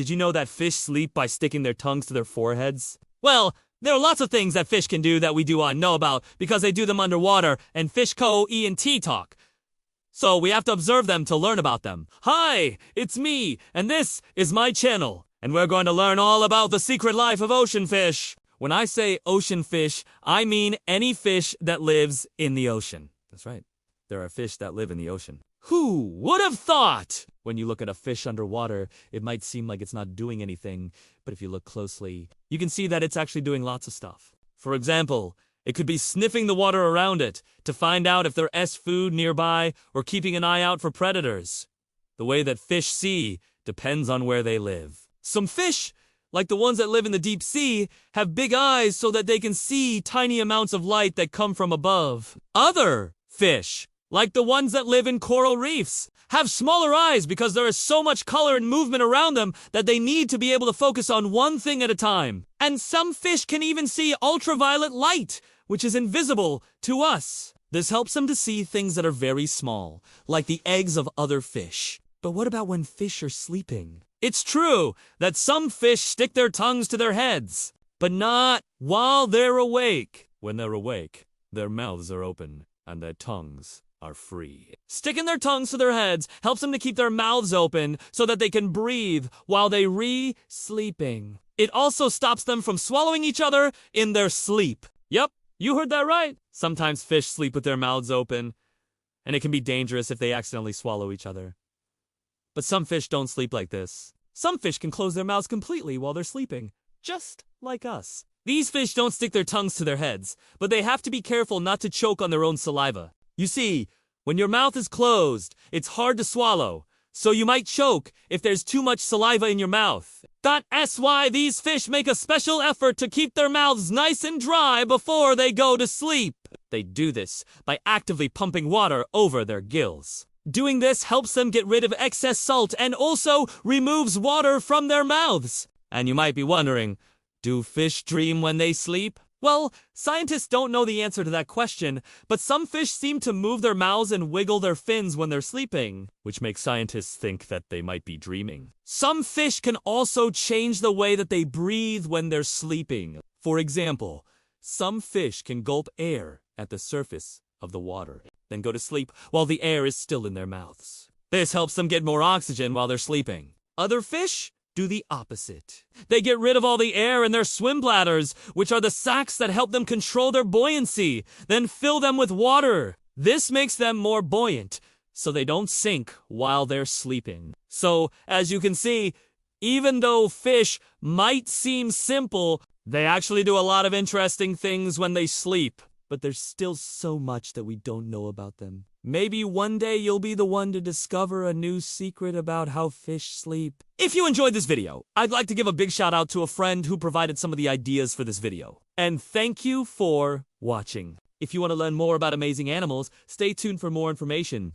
Did you know that fish sleep by sticking their tongues to their foreheads? Well, there are lots of things that fish can do that we do know about because they do them underwater and fish co-ENT talk. So we have to observe them to learn about them. Hi, it's me, and this is my channel, and we're going to learn all about the secret life of ocean fish. When I say ocean fish, I mean any fish that lives in the ocean. That's right. There are fish that live in the ocean. Who would have thought? When you look at a fish underwater, it might seem like it's not doing anything, but if you look closely, you can see that it's actually doing lots of stuff. For example, it could be sniffing the water around it to find out if there is food nearby or keeping an eye out for predators. The way that fish see depends on where they live. Some fish, like the ones that live in the deep sea, have big eyes so that they can see tiny amounts of light that come from above. Other fish, like the ones that live in coral reefs, have smaller eyes because there is so much color and movement around them that they need to be able to focus on one thing at a time. And some fish can even see ultraviolet light, which is invisible to us. This helps them to see things that are very small, like the eggs of other fish. But what about when fish are sleeping? It's true that some fish stick their tongues to their heads, but not while they're awake. When they're awake, their mouths are open and their tongues are free. Sticking their tongues to their heads helps them to keep their mouths open so that they can breathe while they sleeping. It also stops them from swallowing each other in their sleep. Yep, you heard that right. Sometimes fish sleep with their mouths open, and it can be dangerous if they accidentally swallow each other. But some fish don't sleep like this. Some fish can close their mouths completely while they're sleeping, just like us. These fish don't stick their tongues to their heads, but they have to be careful not to choke on their own saliva. You see, when your mouth is closed, it's hard to swallow, so you might choke if there's too much saliva in your mouth. That's why these fish make a special effort to keep their mouths nice and dry before they go to sleep. They do this by actively pumping water over their gills. Doing this helps them get rid of excess salt and also removes water from their mouths. And you might be wondering, do fish dream when they sleep? Well, scientists don't know the answer to that question, but some fish seem to move their mouths and wiggle their fins when they're sleeping, which makes scientists think that they might be dreaming. Some fish can also change the way that they breathe when they're sleeping. For example, some fish can gulp air at the surface of the water, then go to sleep while the air is still in their mouths. This helps them get more oxygen while they're sleeping. Other fish do the opposite. They get rid of all the air in their swim bladders, which are the sacs that help them control their buoyancy, then fill them with water. This makes them more buoyant, so they don't sink while they're sleeping. So, as you can see, even though fish might seem simple, they actually do a lot of interesting things when they sleep. But there's still so much that we don't know about them. Maybe one day you'll be the one to discover a new secret about how fish sleep. If you enjoyed this video, I'd like to give a big shout out to a friend who provided some of the ideas for this video. And thank you for watching. If you want to learn more about amazing animals, stay tuned for more information.